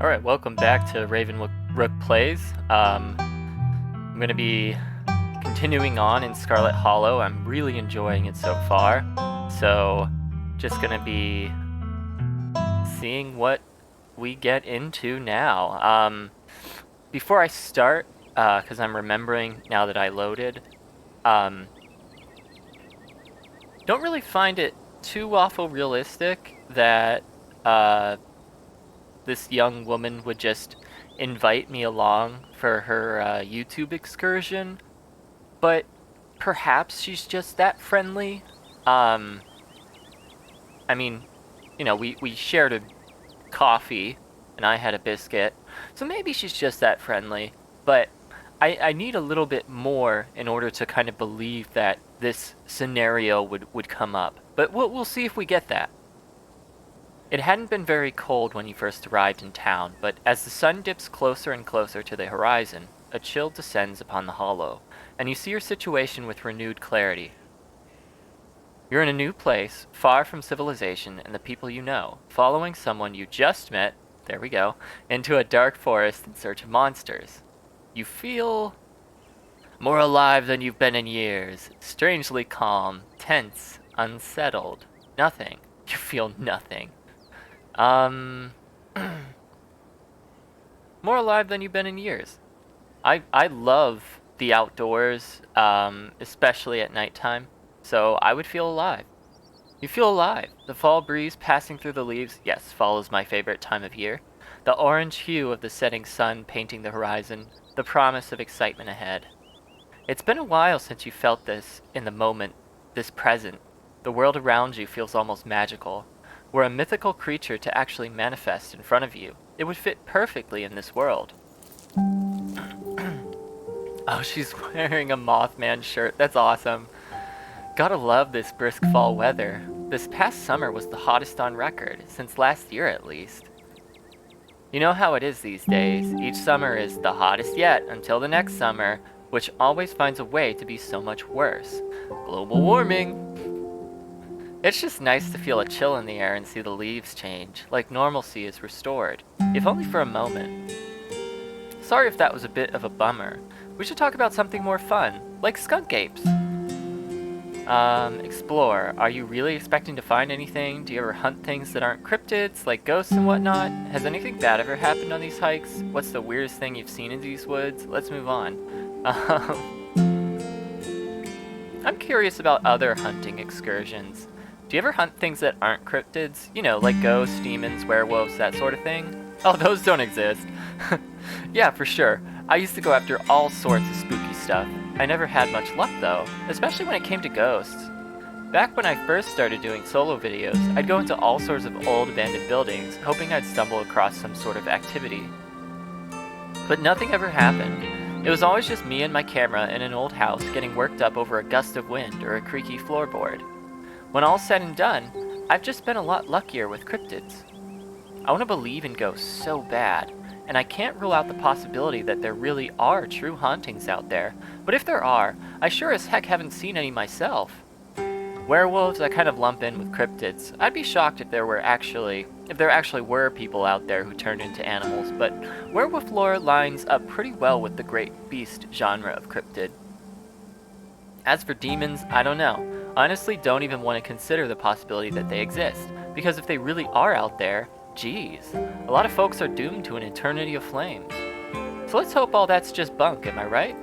Alright, welcome back to Rook Plays. I'm going to be continuing on in Scarlet Hollow. I'm really enjoying it so far. So, just going to be seeing what we get into now. Before I start, because I'm remembering now that I loaded, don't really find it too awful realistic that this young woman would just invite me along for her YouTube excursion, but perhaps she's just that friendly. I mean, we shared a coffee and I had a biscuit, so maybe she's just that friendly, but I need a little bit more in order to kind of believe that this scenario would come up, but we'll see if we get that. It hadn't been very cold when you first arrived in town, but as the sun dips closer and closer to the horizon, a chill descends upon the hollow, and you see your situation with renewed clarity. You're in a new place, far from civilization and the people you know, following someone you just met, there we go, into a dark forest in search of monsters. You feel more alive than you've been in years, strangely calm, tense, unsettled. Nothing. You feel nothing. More alive than you've been in years. I love the outdoors, especially at nighttime, so I would feel alive. You feel alive. The fall breeze passing through the leaves, yes, fall is my favorite time of year. The orange hue of the setting sun painting the horizon, the promise of excitement ahead. It's been a while since you felt this in the moment, this present. The world around you feels almost magical. Were a mythical creature to actually manifest in front of you, it would fit perfectly in this world. Oh, she's wearing a Mothman shirt. That's awesome. Gotta love this brisk fall weather. This past summer was the hottest on record, since last year at least. You know how it is these days. Each summer is the hottest yet until the next summer, which always finds a way to be so much worse. Global warming. It's just nice to feel a chill in the air and see the leaves change, like normalcy is restored, if only for a moment. Sorry if that was a bit of a bummer. We should talk about something more fun, like skunk apes. Explore. Are you really expecting to find anything? Do you ever hunt things that aren't cryptids, like ghosts and whatnot? Has anything bad ever happened on these hikes? What's the weirdest thing you've seen in these woods? Let's move on. I'm curious about other hunting excursions. Do you ever hunt things that aren't cryptids? You know, like ghosts, demons, werewolves, that sort of thing? Oh, those don't exist. Yeah, for sure. I used to go after all sorts of spooky stuff. I never had much luck though, especially when it came to ghosts. Back when I first started doing solo videos, I'd go into all sorts of old abandoned buildings, hoping I'd stumble across some sort of activity. But nothing ever happened. It was always just me and my camera in an old house getting worked up over a gust of wind or a creaky floorboard. When all's said and done, I've just been a lot luckier with cryptids. I want to believe in ghosts so bad, and I can't rule out the possibility that there really are true hauntings out there, but if there are, I sure as heck haven't seen any myself. Werewolves I kind of lump in with cryptids. I'd be shocked if there actually were people out there who turned into animals, but werewolf lore lines up pretty well with the great beast genre of cryptid. As for demons, I don't know. Honestly, don't even want to consider the possibility that they exist, because if they really are out there, geez, a lot of folks are doomed to an eternity of flames. So let's hope all that's just bunk, am I right?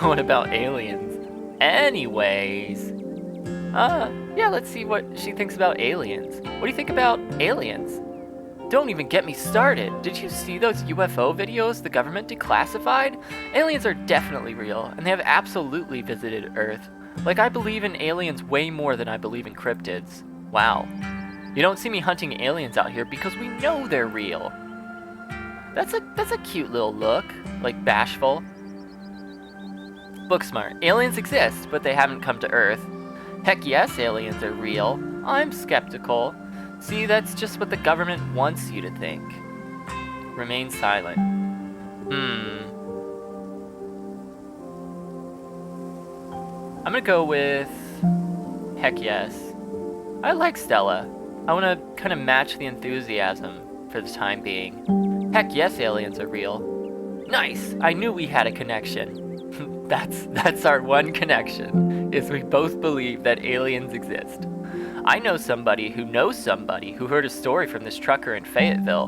What about aliens? Anyways, yeah, let's see what she thinks about aliens. What do you think about aliens? Don't even get me started. Did you see those UFO videos the government declassified? Aliens are definitely real, and they have absolutely visited Earth. Like, I believe in aliens way more than I believe in cryptids. Wow. You don't see me hunting aliens out here because we know they're real. That's a cute little look, like bashful. Booksmart. Aliens exist, but they haven't come to Earth. Heck yes, aliens are real. I'm skeptical. See, that's just what the government wants you to think. Remain silent. I'm gonna go with heck yes. I like Stella. I want to kind of match the enthusiasm for the time being. Heck yes, aliens are real. Nice! I knew we had a connection. That's our one connection, is we both believe that aliens exist. I know somebody who knows somebody who heard a story from this trucker in Fayetteville.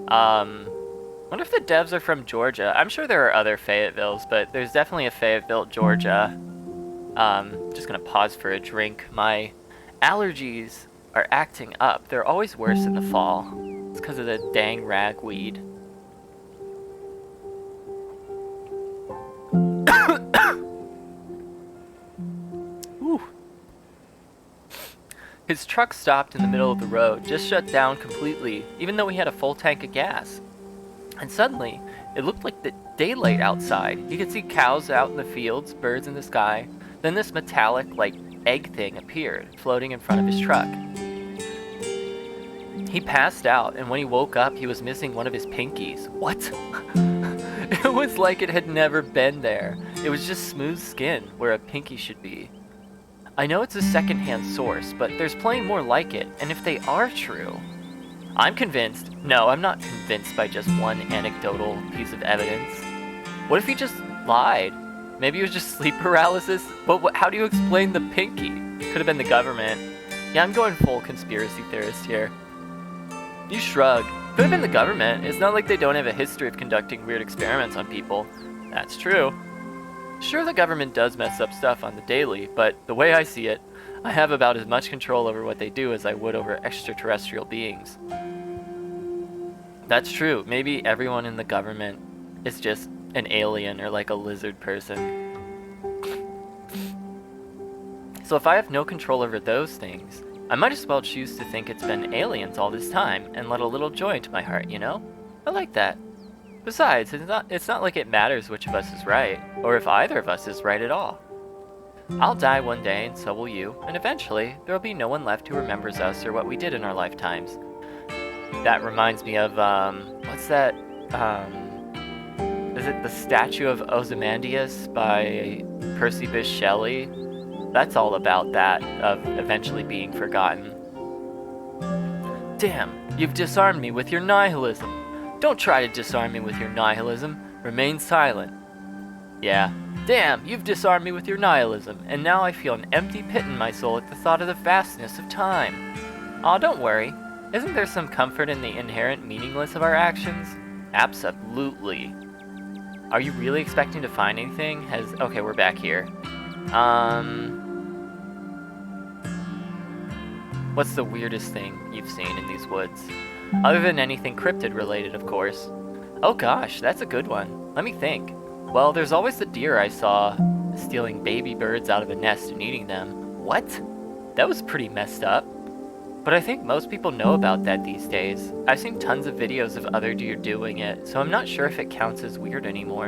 Wonder if the devs are from Georgia. I'm sure there are other Fayettevilles, but there's definitely a Fayetteville, Georgia. Just gonna pause for a drink. My allergies are acting up. They're always worse in the fall. It's because of the dang ragweed. Ooh. His truck stopped in the middle of the road, just shut down completely, even though he had a full tank of gas. And suddenly, it looked like the daylight outside. You could see cows out in the fields, birds in the sky. Then this metallic, like, egg thing appeared, floating in front of his truck. He passed out, and when he woke up, he was missing one of his pinkies. What? It was like it had never been there. It was just smooth skin, where a pinky should be. I know it's a second-hand source, but there's plenty more like it, and if they are true... I'm convinced. No, I'm not convinced by just one anecdotal piece of evidence. What if he just lied? Maybe it was just sleep paralysis? But how do you explain the pinky? Could have been the government. Yeah, I'm going full conspiracy theorist here. You shrug. Could have been the government. It's not like they don't have a history of conducting weird experiments on people. That's true. Sure, the government does mess up stuff on the daily, but the way I see it, I have about as much control over what they do as I would over extraterrestrial beings. That's true. Maybe everyone in the government is just an alien or like a lizard person. So if I have no control over those things, I might as well choose to think it's been aliens all this time and let a little joy into my heart, you know? I like that. Besides, it's not like it matters which of us is right, or if either of us is right at all. I'll die one day, and so will you, and eventually, there will be no one left who remembers us or what we did in our lifetimes. That reminds me of, what's that, is it The Statue of Ozymandias by Percy Bysshe Shelley? That's all about that, of eventually being forgotten. Damn, you've disarmed me with your nihilism. Don't try to disarm me with your nihilism. Remain silent. Yeah. Damn, you've disarmed me with your nihilism, and now I feel an empty pit in my soul at the thought of the vastness of time. Aw, don't worry. Isn't there some comfort in the inherent meaninglessness of our actions? Absolutely. Are you really expecting to find anything? Okay, we're back here. What's the weirdest thing you've seen in these woods? Other than anything cryptid related, of course. Oh gosh, that's a good one. Let me think. Well, there's always the deer I saw stealing baby birds out of a nest and eating them. What? That was pretty messed up. But I think most people know about that these days. I've seen tons of videos of other deer doing it, so I'm not sure if it counts as weird anymore.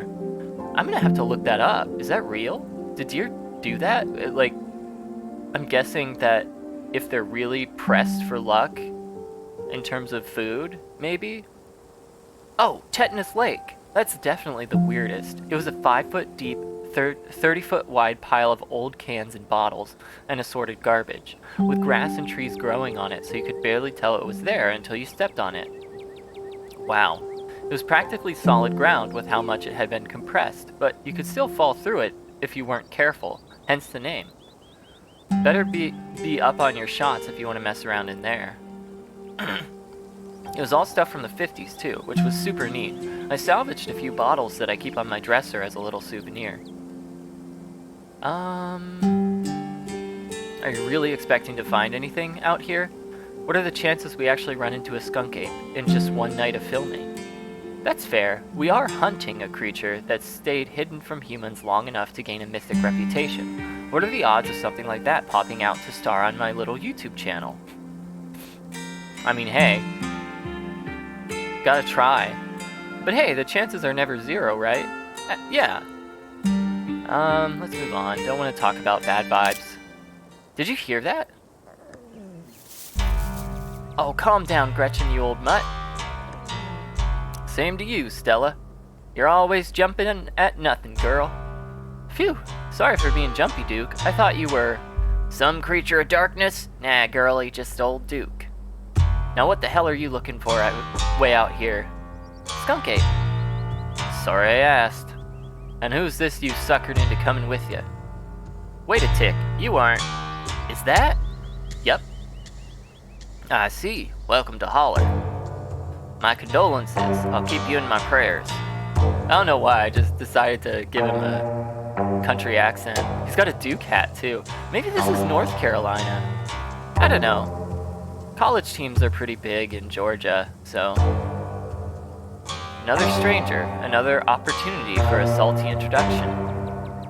I'm gonna have to look that up. Is that real? Did deer do that? Like, I'm guessing that if they're really pressed for luck, in terms of food, maybe? Oh, Tetanus Lake! That's definitely the weirdest. It was a 5-foot deep, 30-foot wide pile of old cans and bottles and assorted garbage, with grass and trees growing on it so you could barely tell it was there until you stepped on it. Wow. It was practically solid ground with how much it had been compressed, but you could still fall through it if you weren't careful, hence the name. Better be up on your shots if you want to mess around in there. It was all stuff from the 50s too, which was super neat. I salvaged a few bottles that I keep on my dresser as a little souvenir. Are you really expecting to find anything out here? What are the chances we actually run into a skunk ape in just one night of filming? That's fair. We are hunting a creature that's stayed hidden from humans long enough to gain a mythic reputation. What are the odds of something like that popping out to star on my little YouTube channel? I mean, hey, gotta try. But hey, the chances are never zero, right? Yeah. Let's move on. Don't want to talk about bad vibes. Did you hear that? Oh, calm down, Gretchen, you old mutt. Same to you, Stella. You're always jumping at nothing, girl. Phew, sorry for being jumpy, Duke. I thought you were some creature of darkness. Nah, girlie, just old Duke. Now what the hell are you looking for way out here? Skunk ape. Sorry I asked. And who's this you suckered into coming with you? Wait a tick, you aren't. Is that? Yep. I see. Welcome to Holler. My condolences. I'll keep you in my prayers. I don't know why, I just decided to give him a country accent. He's got a Duke hat too. Maybe this is North Carolina. I don't know. College teams are pretty big in Georgia, so... Another stranger, another opportunity for a salty introduction.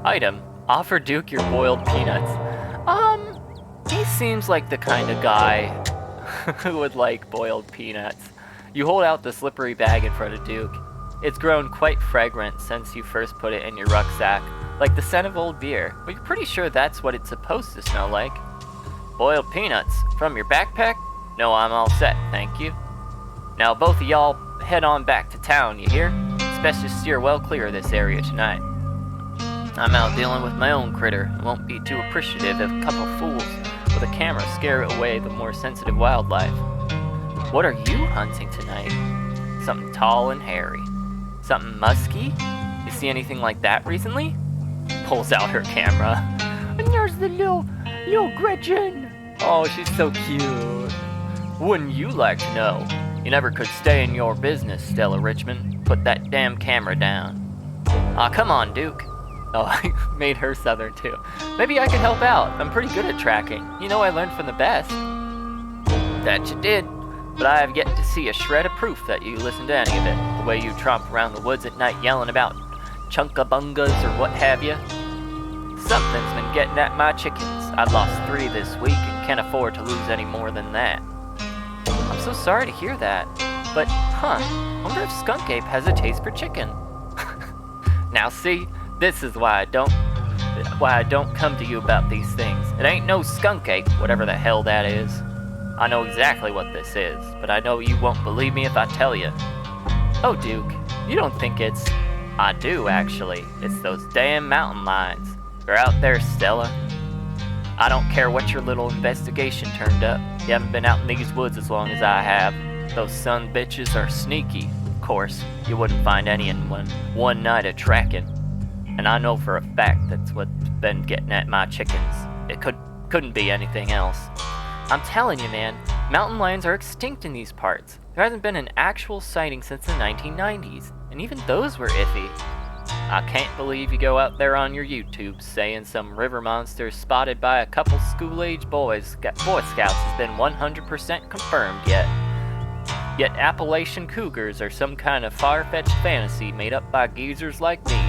Item, offer Duke your boiled peanuts. He seems like the kind of guy who would like boiled peanuts. You hold out the slippery bag in front of Duke. It's grown quite fragrant since you first put it in your rucksack, like the scent of old beer, but you're pretty sure that's what it's supposed to smell like. Boiled peanuts, from your backpack? No, I'm all set, thank you. Now both of y'all head on back to town, you hear? It's best to steer well clear of this area tonight. I'm out dealing with my own critter and won't be too appreciative if a couple fools with a camera scare away the more sensitive wildlife. What are you hunting tonight? Something tall and hairy. Something musky? You see anything like that recently? Pulls out her camera. And there's the little Gretchen. Oh, she's so cute. Wouldn't you like to know? You never could stay in your business, Stella Richmond. Put that damn camera down. Aw, come on, Duke. Oh, I made her Southern too. Maybe I can help out. I'm pretty good at tracking. You know I learned from the best. That you did. But I have yet to see a shred of proof that you listened to any of it. The way you tromp around the woods at night yelling about chunkabungas or what have you. Something's been getting at my chickens. I've lost 3 this week and can't afford to lose any more than that. I'm so sorry to hear that. But, wonder if Skunk Ape has a taste for chicken. Now see, this is why I don't come to you about these things. It ain't no Skunk Ape, whatever the hell that is. I know exactly what this is, but I know you won't believe me if I tell you. Oh, Duke, you don't think it's... I do, actually. It's those damn mountain lions. They're out there, Stella. I don't care what your little investigation turned up. You haven't been out in these woods as long as I have. Those son bitches are sneaky. Of course, you wouldn't find any in one night of tracking. And I know for a fact that's what's been getting at my chickens. It couldn't be anything else. I'm telling you, man, mountain lions are extinct in these parts. There hasn't been an actual sighting since the 1990s, and even those were iffy. I can't believe you go out there on your YouTube saying some river monster spotted by a couple school-age Boy Scouts has been 100% confirmed yet. Yet Appalachian cougars are some kind of far-fetched fantasy made up by geezers like me.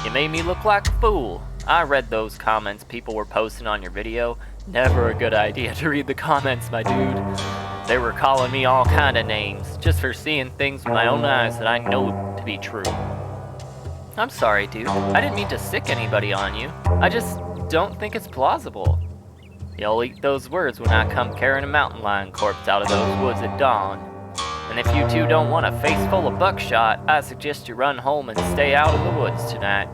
You made me look like a fool. I read those comments people were posting on your video. Never a good idea to read the comments, my dude. They were calling me all kind of names, just for seeing things with my own eyes that I know to be true. I'm sorry, dude. I didn't mean to sick anybody on you. I just don't think it's plausible. You'll eat those words when I come carrying a mountain lion corpse out of those woods at dawn. And if you two don't want a face full of buckshot, I suggest you run home and stay out of the woods tonight.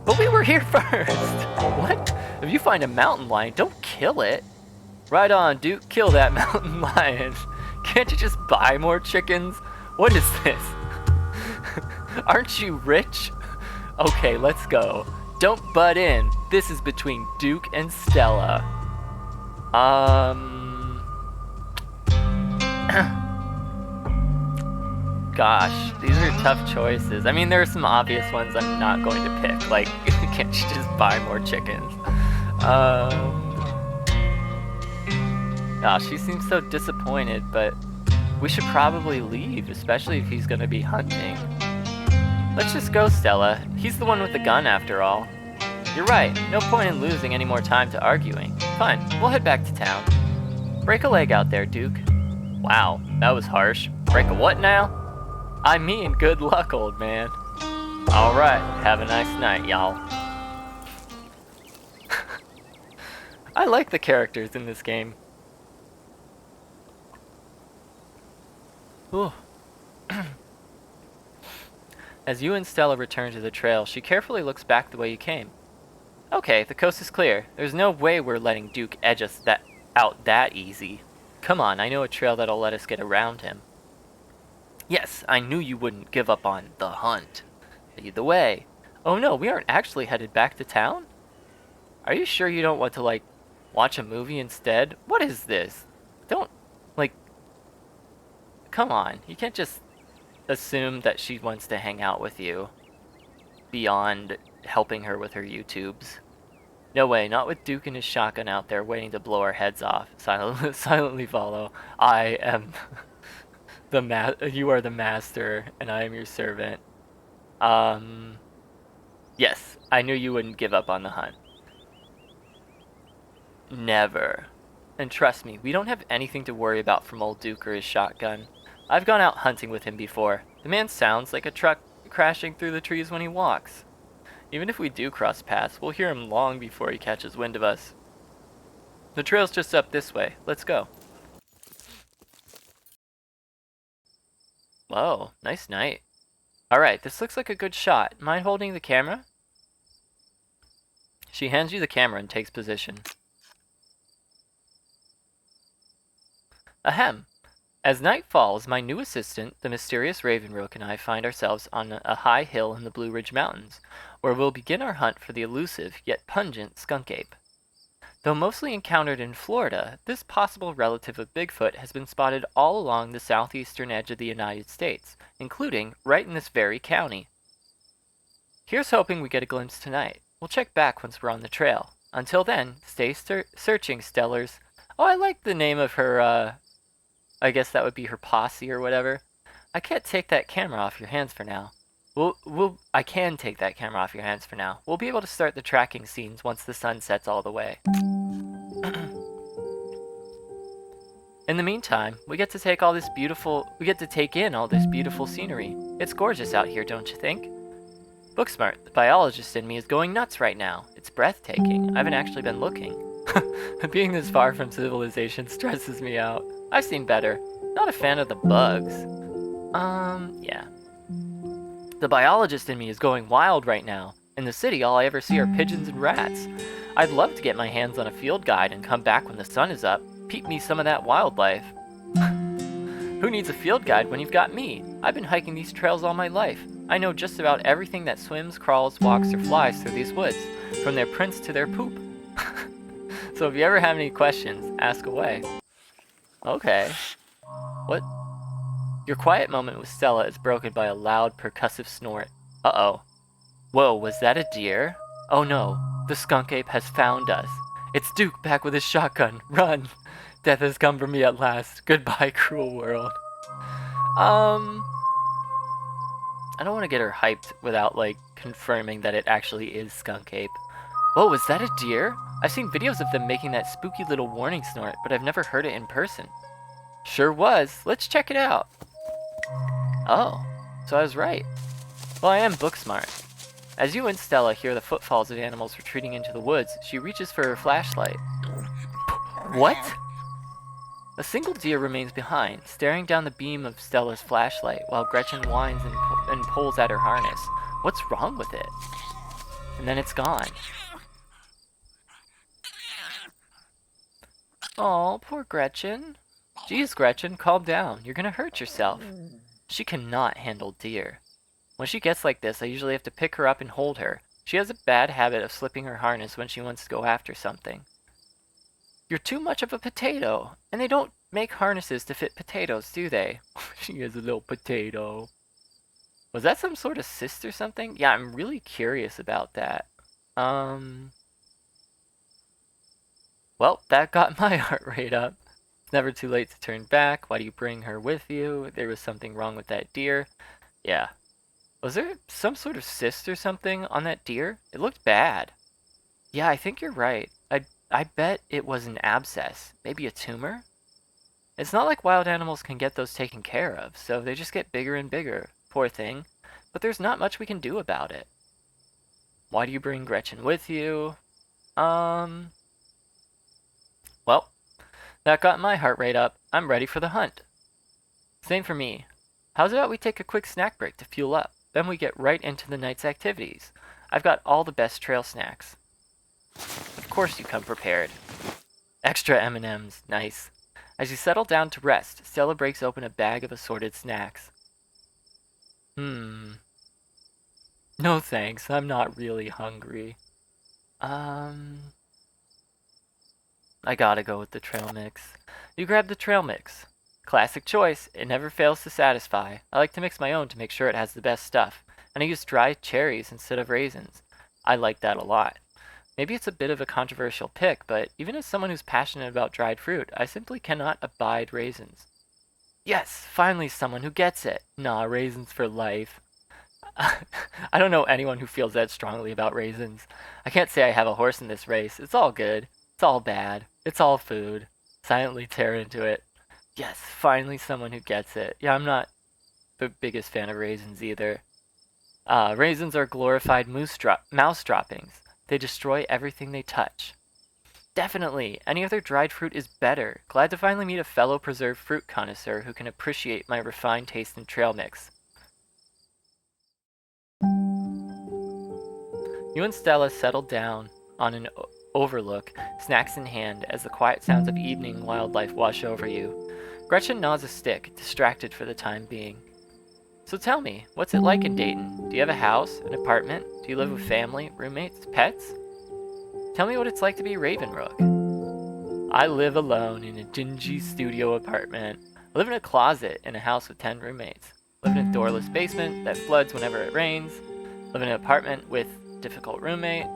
But we were here first! What? If you find a mountain lion, don't kill it. Right on, Duke, kill that mountain lion. Can't you just buy more chickens? What is this? Aren't you rich? Okay, let's go. Don't butt in. This is between Duke and Stella. Gosh, these are tough choices. I mean, there are some obvious ones I'm not going to pick. Like, can't you just buy more chickens? Gosh, she seems so disappointed, but we should probably leave, especially if he's gonna be hunting. Let's just go, Stella. He's the one with the gun, after all. You're right. No point in losing any more time to arguing. Fine, we'll head back to town. Break a leg out there, Duke. Wow, that was harsh. Break a what now? I mean, good luck, old man. Alright, have a nice night, y'all. I like the characters in this game. Ooh. As you and Stella return to the trail, she carefully looks back the way you came. Okay, the coast is clear. There's no way we're letting Duke edge us out that easy. Come on, I know a trail that'll let us get around him. Yes, I knew you wouldn't give up on the hunt. Lead the way. Oh no, we aren't actually headed back to town? Are you sure you don't want to, like, watch a movie instead? What is this? Don't, like, come on. You can't just assume that she wants to hang out with you beyond helping her with her YouTubes. No way, not with Duke and his shotgun out there waiting to blow our heads off. Silently follow. I am you are the master, and I am your servant. Yes, I knew you wouldn't give up on the hunt. Never. And trust me, we don't have anything to worry about from old Duke or his shotgun. I've gone out hunting with him before. The man sounds like a truck crashing through the trees when he walks. Even if we do cross paths, we'll hear him long before he catches wind of us. The trail's just up this way. Let's go. Whoa, nice night. Alright, this looks like a good shot. Mind holding the camera? She hands you the camera and takes position. Ahem. As night falls, my new assistant, the mysterious Ravenrook, and I find ourselves on a high hill in the Blue Ridge Mountains, where we'll begin our hunt for the elusive yet pungent skunk ape. Though mostly encountered in Florida, this possible relative of Bigfoot has been spotted all along the southeastern edge of the United States, including right in this very county. Here's hoping we get a glimpse tonight. We'll check back once we're on the trail. Until then, stay searching, Stellars. Oh, I like the name of her, I guess that would be her posse or whatever. I can't take that camera off your hands for now. I can take that camera off your hands for now. We'll be able to start the tracking scenes once the sun sets all the way. In the meantime, we get to take in all this beautiful scenery. It's gorgeous out here, don't you think? Booksmart, the biologist in me is going nuts right now. It's breathtaking. I haven't actually been looking. Being this far from civilization stresses me out. I've seen better. Not a fan of the bugs. Yeah. The biologist in me is going wild right now. In the city, all I ever see are pigeons and rats. I'd love to get my hands on a field guide and come back when the sun is up. Peep me some of that wildlife. Who needs a field guide when you've got me? I've been hiking these trails all my life. I know just about everything that swims, crawls, walks, or flies through these woods, from their prints to their poop. So if you ever have any questions, ask away. Okay. What? Your quiet moment with Stella is broken by a loud, percussive snort. Uh-oh. Whoa, was that a deer? Oh no, the skunk ape has found us. It's Duke back with his shotgun. Run! Death has come for me at last. Goodbye, cruel world. I don't want to get her hyped without, like, confirming that it actually is skunk ape. Whoa, was that a deer? I've seen videos of them making that spooky little warning snort, but I've never heard it in person. Sure was. Let's check it out. Oh, so I was right. Well, I am book smart. As you and Stella hear the footfalls of animals retreating into the woods, she reaches for her flashlight. What? A single deer remains behind, staring down the beam of Stella's flashlight while Gretchen whines and pulls at her harness. What's wrong with it? And then it's gone. Aw, poor Gretchen. Geez, Gretchen, calm down. You're gonna hurt yourself. She cannot handle deer. When she gets like this, I usually have to pick her up and hold her. She has a bad habit of slipping her harness when she wants to go after something. You're too much of a potato, and they don't make harnesses to fit potatoes, do they? She is a little potato. Was that some sort of cyst or something? Yeah, I'm really curious about that. Well, that got my heart rate up. It's never too late to turn back. Why do you bring her with you? There was something wrong with that deer. Yeah. Was there some sort of cyst or something on that deer? It looked bad. Yeah, I think you're right. I bet it was an abscess. Maybe a tumor? It's not like wild animals can get those taken care of, so they just get bigger and bigger. Poor thing. But there's not much we can do about it. Why do you bring Gretchen with you? Well, that got my heart rate up. I'm ready for the hunt. Same for me. How's about we take a quick snack break to fuel up? Then we get right into the night's activities. I've got all the best trail snacks. Of course you come prepared. Extra M&Ms, nice. As you settle down to rest, Stella breaks open a bag of assorted snacks. No thanks, I'm not really hungry. I gotta go with the trail mix. You grab the trail mix. Classic choice, it never fails to satisfy. I like to mix my own to make sure it has the best stuff, and I use dried cherries instead of raisins. I like that a lot. Maybe it's a bit of a controversial pick, but even as someone who's passionate about dried fruit, I simply cannot abide raisins. Yes, finally someone who gets it. Nah, raisins for life. I don't know anyone who feels that strongly about raisins. I can't say I have a horse in this race. It's all good. It's all bad. It's all food. Silently tear into it. Yes, finally someone who gets it. Yeah, I'm not the biggest fan of raisins either. Raisins are glorified mouse droppings. They destroy everything they touch. Definitely, any other dried fruit is better. Glad to finally meet a fellow preserved fruit connoisseur who can appreciate my refined taste in trail mix. You and Stella settled down on an overlook, snacks in hand, as the quiet sounds of evening wildlife wash over you. Gretchen gnaws a stick, distracted for the time being. So tell me, what's it like in Dayton? Do you have a house, an apartment? Do you live with family, roommates, pets? Tell me what it's like to be Ravenrook. I live alone in a dingy studio apartment. I live in a closet in a house with 10 roommates. I live in a doorless basement that floods whenever it rains. I live in an apartment with difficult roommate.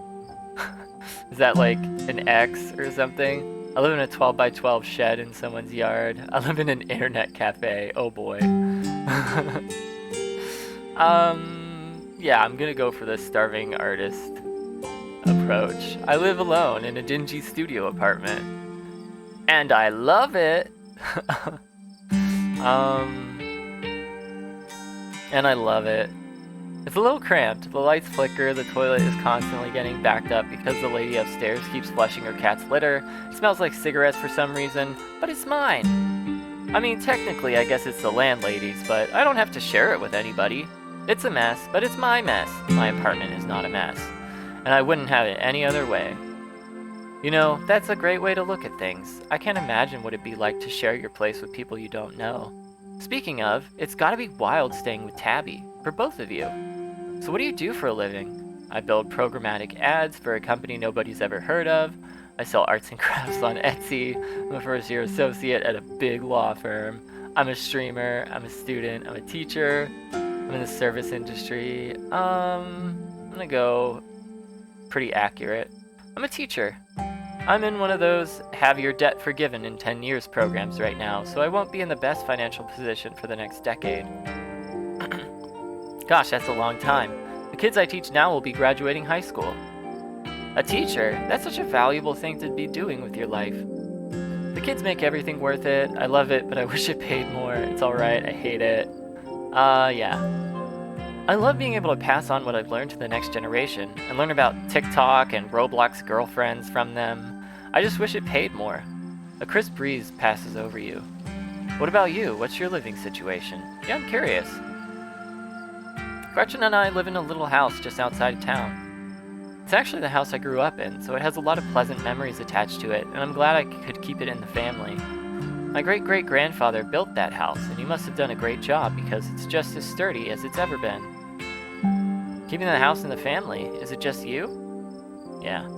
Is that like an X or something? I live in a 12 by 12 shed in someone's yard. I live in an internet cafe. Oh boy. Yeah, I'm gonna go for the starving artist approach. I live alone in a dingy studio apartment. And I love it! And I love it. It's a little cramped. The lights flicker, the toilet is constantly getting backed up because the lady upstairs keeps flushing her cat's litter. It smells like cigarettes for some reason, but it's mine. I mean, technically I guess it's the landlady's, but I don't have to share it with anybody. It's a mess, but it's my mess. My apartment is not a mess. And I wouldn't have it any other way. You know, that's a great way to look at things. I can't imagine what it'd be like to share your place with people you don't know. Speaking of, it's gotta be wild staying with Tabby, for both of you. So what do you do for a living? I build programmatic ads for a company nobody's ever heard of. I sell arts and crafts on Etsy. I'm a first-year associate at a big law firm. I'm a streamer. I'm a student. I'm a teacher. I'm in the service industry. I'm gonna go pretty accurate. I'm a teacher. I'm in one of those have your debt forgiven in 10 years programs right now, so I won't be in the best financial position for the next decade. Gosh, that's a long time. The kids I teach now will be graduating high school. A teacher? That's such a valuable thing to be doing with your life. The kids make everything worth it. I love it, but I wish it paid more. It's alright, I hate it. Yeah. I love being able to pass on what I've learned to the next generation, and learn about TikTok and Roblox girlfriends from them. I just wish it paid more. A crisp breeze passes over you. What about you? What's your living situation? Yeah, I'm curious. Gretchen and I live in a little house just outside of town. It's actually the house I grew up in, so it has a lot of pleasant memories attached to it, and I'm glad I could keep it in the family. My great-great-grandfather built that house, and he must have done a great job because it's just as sturdy as it's ever been. Keeping the house in the family, is it just you? Yeah.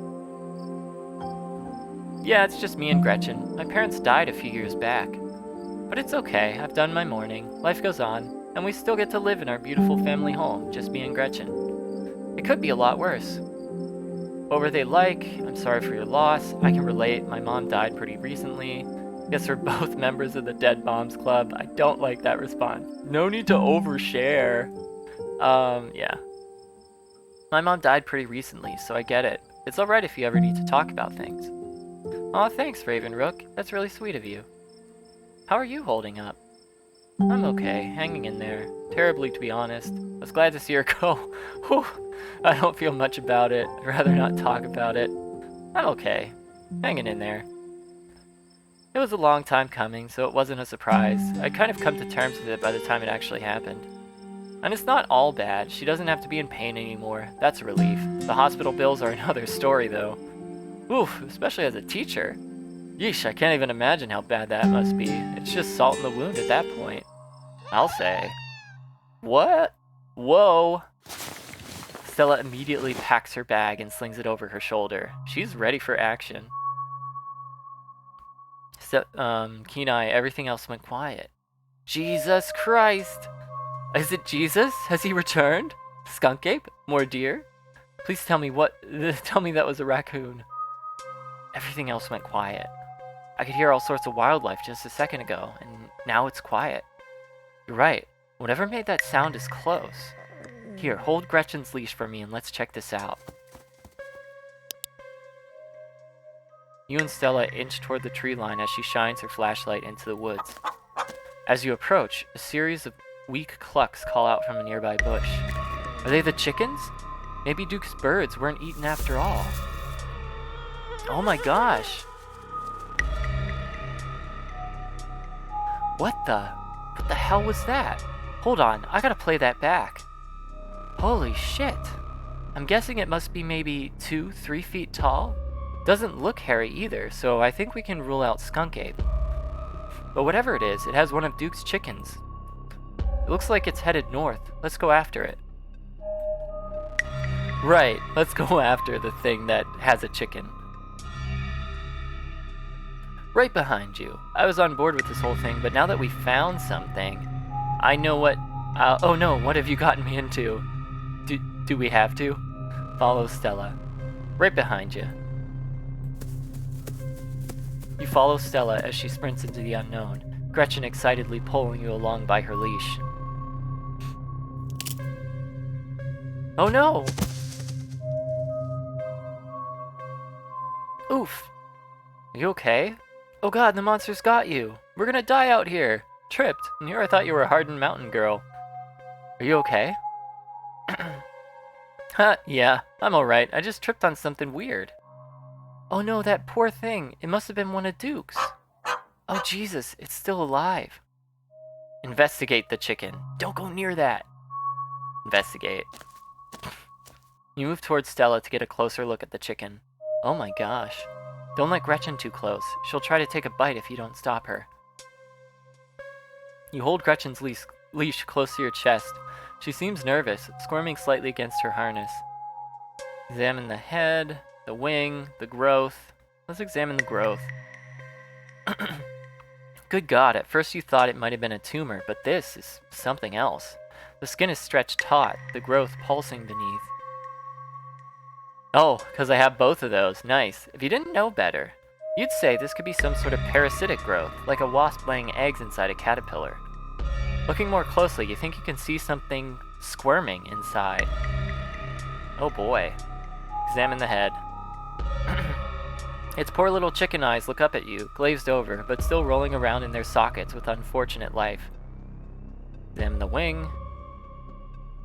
Yeah, it's just me and Gretchen. My parents died a few years back. But it's okay, I've done my mourning, life goes on, and we still get to live in our beautiful family home, just me and Gretchen. It could be a lot worse. What were they like? I'm sorry for your loss. I can relate, my mom died pretty recently. Guess we're both members of the Dead Moms Club. I don't like that response. No need to overshare. Yeah. My mom died pretty recently, so I get it. It's alright if you ever need to talk about things. Aw, thanks, Ravenrook. That's really sweet of you. How are you holding up? I'm okay, hanging in there. Terribly, to be honest. I was glad to see her go. Whew. I don't feel much about it. I'd rather not talk about it. I'm okay. Hanging in there. It was a long time coming, so it wasn't a surprise. I'd kind of come to terms with it by the time it actually happened. And it's not all bad. She doesn't have to be in pain anymore. That's a relief. The hospital bills are another story, though. Oof, especially as a teacher. Yeesh, I can't even imagine how bad that must be. It's just salt in the wound at that point. I'll say. What? Whoa. Stella immediately packs her bag and slings it over her shoulder. She's ready for action. Kenai, everything else went quiet. Jesus Christ! Is it Jesus? Has he returned? Skunk ape? More deer? Please tell me tell me that was a raccoon. Everything else went quiet. I could hear all sorts of wildlife just a second ago, and now it's quiet. You're right. Whatever made that sound is close. Here, hold Gretchen's leash for me and let's check this out. You and Stella inch toward the tree line as she shines her flashlight into the woods. As you approach, a series of weak clucks call out from a nearby bush. Are they the chickens? Maybe Duke's birds weren't eaten after all. Oh my gosh! What the hell was that? Hold on, I gotta play that back. Holy shit! I'm guessing it must be maybe 2-3 feet tall? Doesn't look hairy either, so I think we can rule out skunk ape. But whatever it is, it has one of Duke's chickens. It looks like it's headed north. Let's go after it. Right, let's go after the thing that has a chicken. Right behind you. I was on board with this whole thing, but now that we found something, I know what... oh no, what have you gotten me into? Do we have to? Follow Stella. Right behind you. You follow Stella as she sprints into the unknown, Gretchen excitedly pulling you along by her leash. Oh no! Oof! Are you okay? Oh god, the monster's got you! We're gonna die out here! Tripped, and here I thought you were a hardened mountain girl. Are you okay? Huh, yeah, I'm alright. I just tripped on something weird. Oh no, that poor thing. It must have been one of Duke's. Oh Jesus, it's still alive. Investigate the chicken. Don't go near that. Investigate. You move towards Stella to get a closer look at the chicken. Oh my gosh. Don't let Gretchen too close. She'll try to take a bite if you don't stop her. You hold Gretchen's leash close to your chest. She seems nervous, squirming slightly against her harness. Examine the head, the wing, the growth. Let's examine the growth. Good God, at first you thought it might have been a tumor, but this is something else. The skin is stretched taut, the growth pulsing beneath. Oh, because I have both of those. Nice. If you didn't know better, you'd say this could be some sort of parasitic growth, like a wasp laying eggs inside a caterpillar. Looking more closely, you think you can see something squirming inside. Oh boy. Examine the head. Its poor little chicken eyes look up at you, glazed over, but still rolling around in their sockets with unfortunate life. Examine the wing.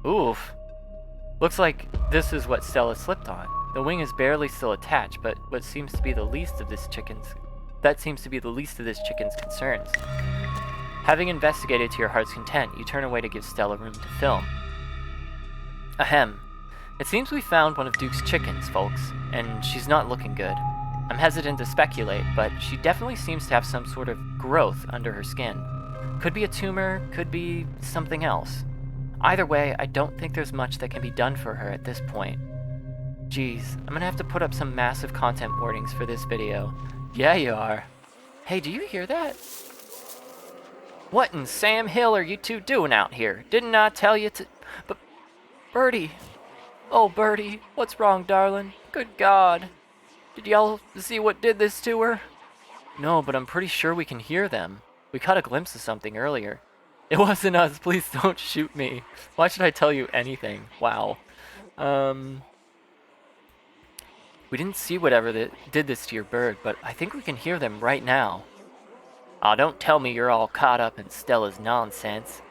Oof. Looks like this is what Stella slipped on. The wing is barely still attached, but that seems to be the least of this chicken's concerns. Having investigated to your heart's content, you turn away to give Stella room to film. Ahem. It seems we found one of Duke's chickens, folks, and she's not looking good. I'm hesitant to speculate, but she definitely seems to have some sort of growth under her skin. Could be a tumor, could be something else. Either way, I don't think there's much that can be done for her at this point. Geez, I'm gonna have to put up some massive content warnings for this video. Yeah, you are. Hey, do you hear that? What in Sam Hill are you two doing out here? Didn't I tell you to... But... Birdie! Oh, Birdie, what's wrong, darling? Good God. Did y'all see what did this to her? No, but I'm pretty sure we can hear them. We caught a glimpse of something earlier. It wasn't us, please don't shoot me. Why should I tell you anything? Wow. We didn't see whatever that did this to your bird, but I think we can hear them right now. Aw, don't tell me you're all caught up in Stella's nonsense.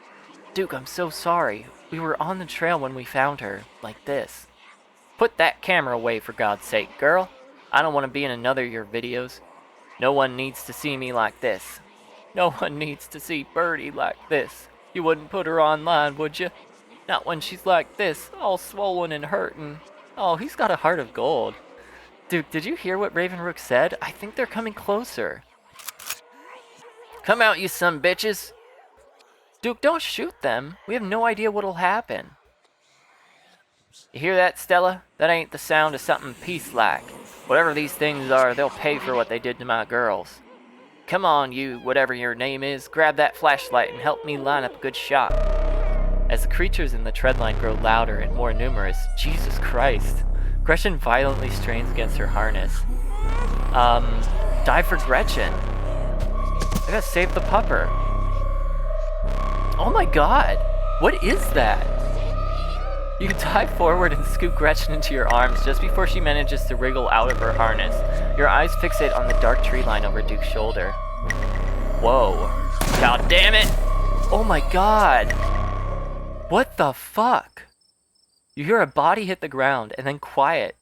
Duke, I'm so sorry. We were on the trail when we found her, like this. Put that camera away, for God's sake, girl. I don't want to be in another of your videos. No one needs to see me like this. No one needs to see Birdie like this. You wouldn't put her online, would you? Not when she's like this, all swollen and hurting. Oh, he's got a heart of gold. Duke, did you hear what Ravenrook said? I think they're coming closer. Come out, you some bitches! Duke, don't shoot them. We have no idea what'll happen. You hear that, Stella? That ain't the sound of something peace-like. Whatever these things are, they'll pay for what they did to my girls. Come on, you, whatever your name is, grab that flashlight and help me line up a good shot. As the creatures in the treadline grow louder and more numerous, Jesus Christ, Gretchen violently strains against her harness. Dive for Gretchen. I gotta save the pupper. Oh my god, what is that? You dive forward and scoop Gretchen into your arms just before she manages to wriggle out of her harness. Your eyes fixate on the dark tree line over Duke's shoulder. Whoa. God damn it! Oh my god! What the fuck? You hear a body hit the ground and then quiet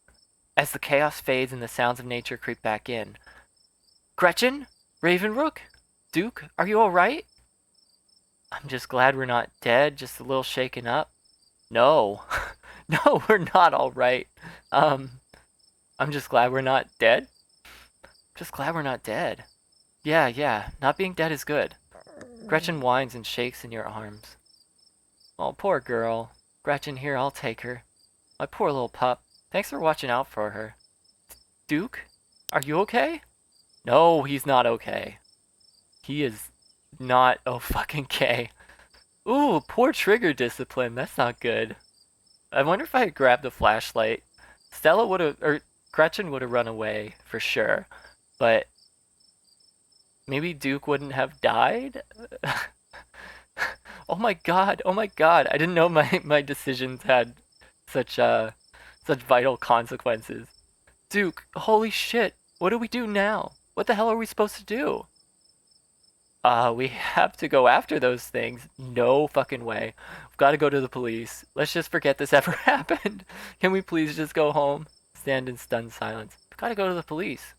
as the chaos fades and the sounds of nature creep back in. Gretchen? Ravenrook? Duke, are you alright? I'm just glad we're not dead, just a little shaken up. No. No, we're not alright. I'm just glad we're not dead. Just glad we're not dead. Yeah, not being dead is good. Gretchen whines and shakes in your arms. Oh, poor girl. Gretchen, here, I'll take her. My poor little pup. Thanks for watching out for her. Duke? Are you okay? No, he's not okay. He is not fucking okay. Ooh, poor trigger discipline. That's not good. I wonder if I had grabbed the flashlight. Stella would have, or Gretchen would have run away for sure. But maybe Duke wouldn't have died? Oh my god, I didn't know my decisions had such vital consequences. Duke, holy shit, what do we do now? What the hell are we supposed to do? We have to go after those things. No fucking way. We've got to go to the police. Let's just forget this ever happened. Can we please just go home? Stand in stunned silence. We've got to go to the police.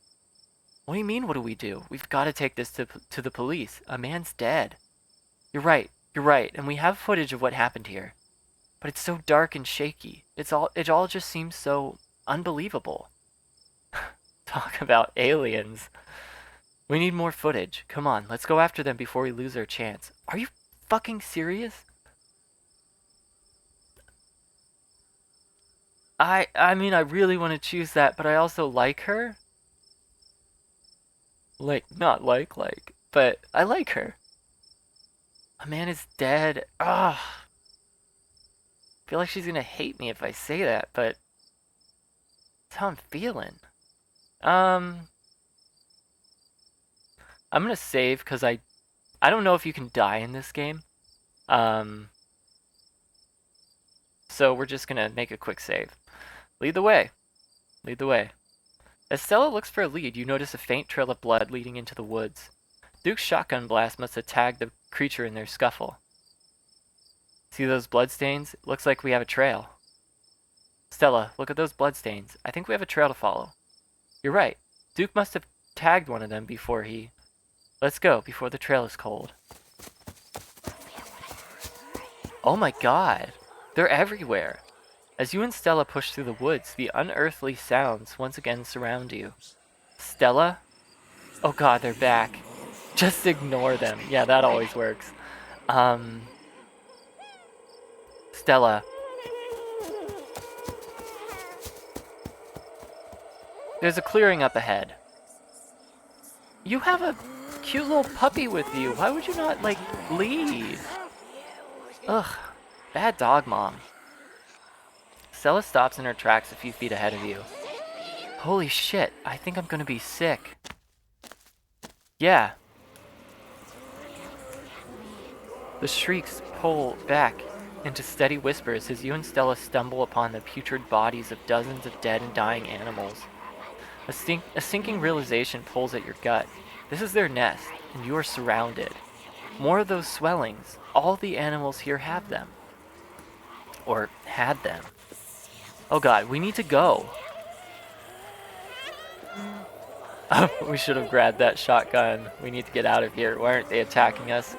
What do you mean, what do we do? We've got to take this to the police. A man's dead. You're right, and we have footage of what happened here. But it's so dark and shaky. It all just seems so unbelievable. Talk about aliens. We need more footage. Come on, let's go after them before we lose our chance. Are you fucking serious? I mean, I really want to choose that, but I also like her. Not like, but I like her. A man is dead. Ugh. I feel like she's gonna hate me if I say that, but that's how I'm feeling. I'm gonna save because I don't know if you can die in this game. So we're just gonna make a quick save. Lead the way. As Stella looks for a lead, you notice a faint trail of blood leading into the woods. Duke's shotgun blast must have tagged the creature in their scuffle. See those bloodstains? It looks like we have a trail. Stella, look at those bloodstains. I think we have a trail to follow. You're right. Duke must have tagged one of them before he... Let's go, before the trail is cold. Oh my god. They're everywhere. As you and Stella push through the woods, the unearthly sounds once again surround you. Stella? Oh god, they're back. Just ignore them. Yeah, that always works. Stella. There's a clearing up ahead. You have a cute little puppy with you. Why would you not, leave? Ugh. Bad dog mom. Stella stops in her tracks a few feet ahead of you. Holy shit, I think I'm gonna be sick. Yeah. The shrieks pull back into steady whispers as you and Stella stumble upon the putrid bodies of dozens of dead and dying animals. A sinking realization pulls at your gut. This is their nest, and you are surrounded. More of those swellings. All the animals here have them. Or had them. Oh god, we need to go. We should have grabbed that shotgun. We need to get out of here. Why aren't they attacking us?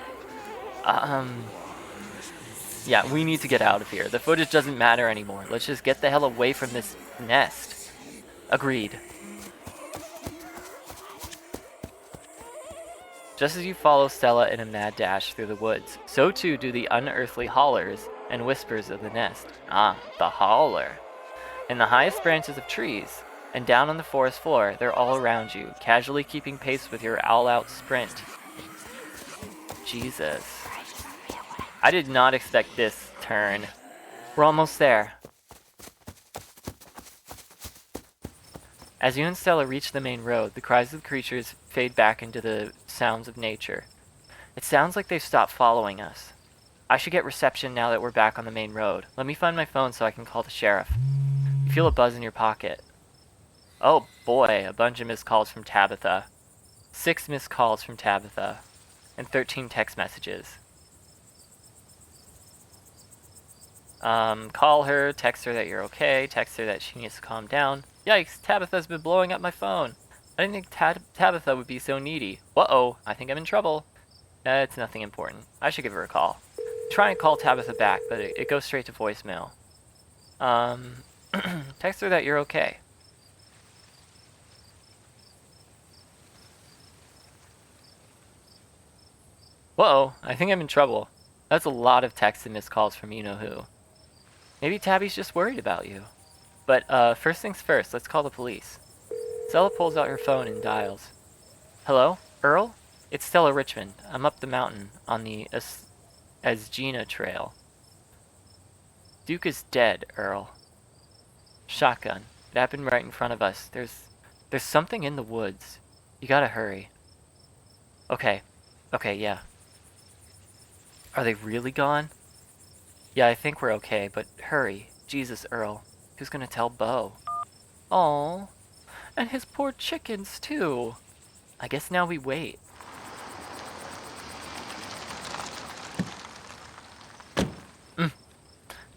Yeah, we need to get out of here. The footage doesn't matter anymore. Let's just get the hell away from this nest. Agreed. Just as you follow Stella in a mad dash through the woods, so too do the unearthly hollers and whispers of the nest. Ah, the holler. In the highest branches of trees, and down on the forest floor, they're all around you, casually keeping pace with your all-out sprint. Jesus. I did not expect this turn. We're almost there. As you and Stella reach the main road, the cries of the creatures fade back into the sounds of nature. It sounds like they've stopped following us. I should get reception now that we're back on the main road. Let me find my phone so I can call the sheriff. You feel a buzz in your pocket. Oh boy, a bunch of missed calls from Tabitha. 6 missed calls from Tabitha. And 13 text messages. Call her, text her that you're okay, text her that she needs to calm down. Yikes, Tabitha's been blowing up my phone. I didn't think Tabitha would be so needy. Uh-oh, I think I'm in trouble. It's nothing important. I should give her a call. Try and call Tabitha back, but it goes straight to voicemail. Text her that you're okay. Whoa, I think I'm in trouble. That's a lot of texts and missed calls from you-know-who. Maybe Tabby's just worried about you. But, first things first, let's call the police. Stella pulls out her phone and dials. Hello? Earl? It's Stella Richmond. I'm up the mountain on the Asgina Trail. Duke is dead, Earl. Shotgun. It happened right in front of us. There's something in the woods. You gotta hurry. Okay, yeah. Are they really gone? Yeah, I think we're okay, but hurry. Jesus, Earl. Who's gonna tell Bo? Aww. And his poor chickens, too. I guess now we wait.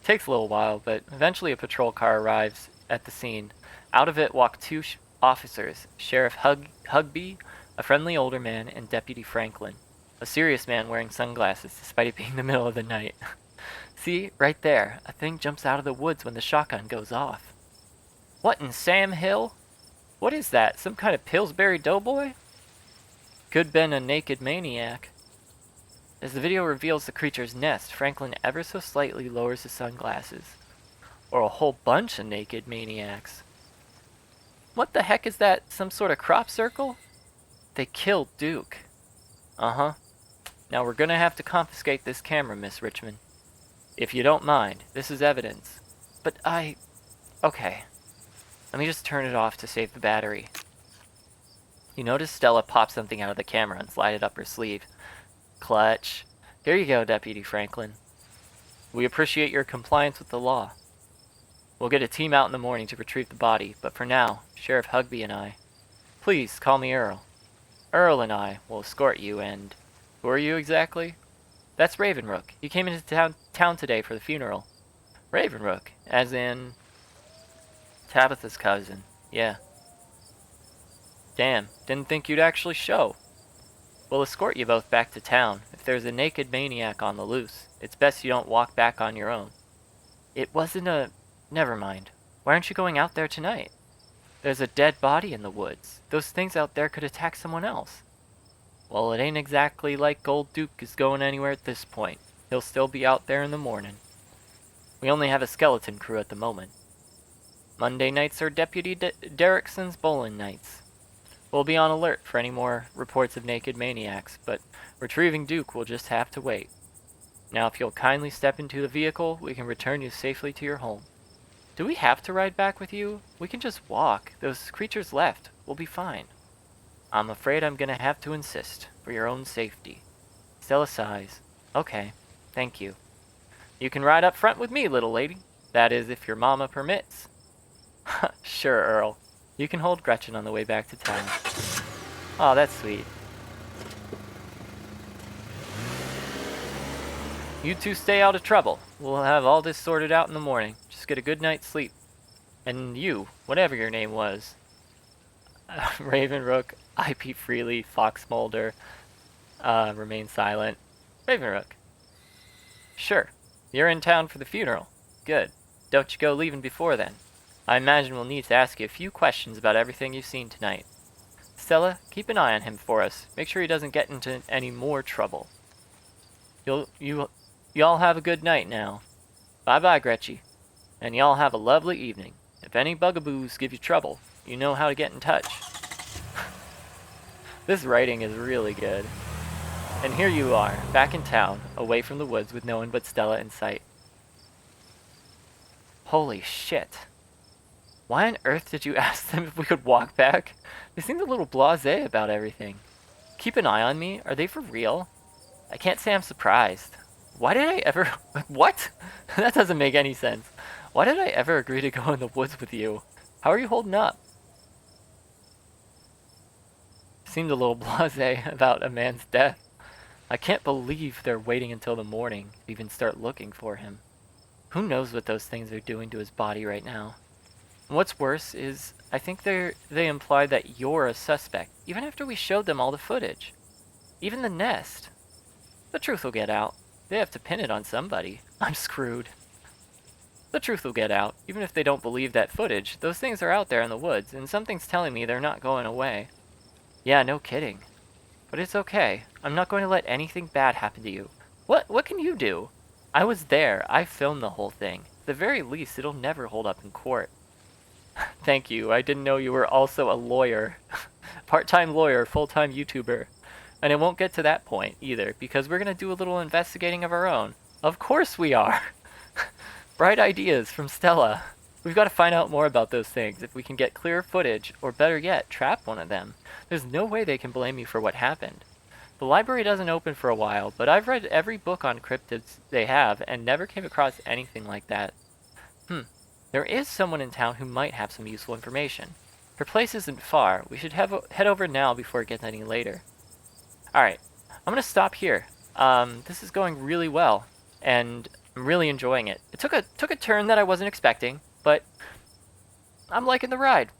Takes a little while, but eventually a patrol car arrives at the scene. Out of it walk 2 officers, Sheriff Hugby, a friendly older man, and Deputy Franklin, a serious man wearing sunglasses despite it being the middle of the night. See, right there, a thing jumps out of the woods when the shotgun goes off. What in Sam Hill? What is that, some kind of Pillsbury Doughboy? Could been a naked maniac. As the video reveals the creature's nest, Franklin ever so slightly lowers his sunglasses. Or a whole bunch of naked maniacs. What the heck is that, some sort of crop circle? They killed Duke. Uh-huh. Now we're gonna have to confiscate this camera, Miss Richmond. If you don't mind, this is evidence. But okay. Let me just turn it off to save the battery. You notice Stella pop something out of the camera and slide it up her sleeve. Clutch. Here you go, Deputy Franklin. We appreciate your compliance with the law. We'll get a team out in the morning to retrieve the body, but for now, Sheriff Hugby and I. Please, call me Earl. Earl and I will escort you, and... Who are you exactly? That's Ravenrook. He came into town today for the funeral. Ravenrook, as in... Tabitha's cousin. Yeah. Damn, didn't think you'd actually show. We'll escort you both back to town. If there's a naked maniac on the loose, it's best you don't walk back on your own. It wasn't a... Never mind. Why aren't you going out there tonight? There's a dead body in the woods. Those things out there could attack someone else. Well, it ain't exactly like old Duke is going anywhere at this point. He'll still be out there in the morning. We only have a skeleton crew at the moment. Monday nights are Deputy Derrickson's bowling nights. We'll be on alert for any more reports of naked maniacs, but retrieving Duke will just have to wait. Now, if you'll kindly step into the vehicle, we can return you safely to your home. Do we have to ride back with you? We can just walk. Those creatures left. We'll be fine. I'm afraid I'm gonna have to insist, for your own safety. Stella sighs. Okay, thank you. You can ride up front with me, little lady. That is, if your mama permits. Sure, Earl. You can hold Gretchen on the way back to town. Aw, that's sweet. You two stay out of trouble. We'll have all this sorted out in the morning. Just get a good night's sleep. And you, whatever your name was. Ravenrook, IP Freely, Fox Mulder, remain silent. Ravenrook. Sure. You're in town for the funeral. Good. Don't you go leaving before then. I imagine we'll need to ask you a few questions about everything you've seen tonight. Stella, keep an eye on him for us. Make sure he doesn't get into any more trouble. Y'all have a good night now. Bye-bye, Gretchy. And y'all have a lovely evening. If any bugaboos give you trouble, you know how to get in touch. This writing is really good. And here you are, back in town, away from the woods with no one but Stella in sight. Holy shit. Why on earth did you ask them if we could walk back? They seemed a little blasé about everything. Keep an eye on me? Are they for real? I can't say I'm surprised. Why did I ever... What? That doesn't make any sense. Why did I ever agree to go in the woods with you? How are you holding up? Seemed a little blasé about a man's death. I can't believe they're waiting until the morning to even start looking for him. Who knows what those things are doing to his body right now? And what's worse is, I think they implied that you're a suspect, even after we showed them all the footage. Even the nest. The truth will get out. They have to pin it on somebody. I'm screwed. The truth will get out, even if they don't believe that footage. Those things are out there in the woods, and something's telling me they're not going away. Yeah, no kidding. But it's okay. I'm not going to let anything bad happen to you. What can you do? I was there. I filmed the whole thing. At the very least, it'll never hold up in court. Thank you. I didn't know you were also a lawyer. Part-time lawyer, full-time YouTuber. And it won't get to that point either, because we're going to do a little investigating of our own. Of course we are! Bright ideas from Stella. We've got to find out more about those things, if we can get clear footage, or better yet, trap one of them. There's no way they can blame you for what happened. The library doesn't open for a while, but I've read every book on cryptids they have, and never came across anything like that. There is someone in town who might have some useful information. Her place isn't far. We should head over now before it gets any later. Alright, I'm going to stop here. This is going really well, and I'm really enjoying it. It took a turn that I wasn't expecting, but I'm liking the ride.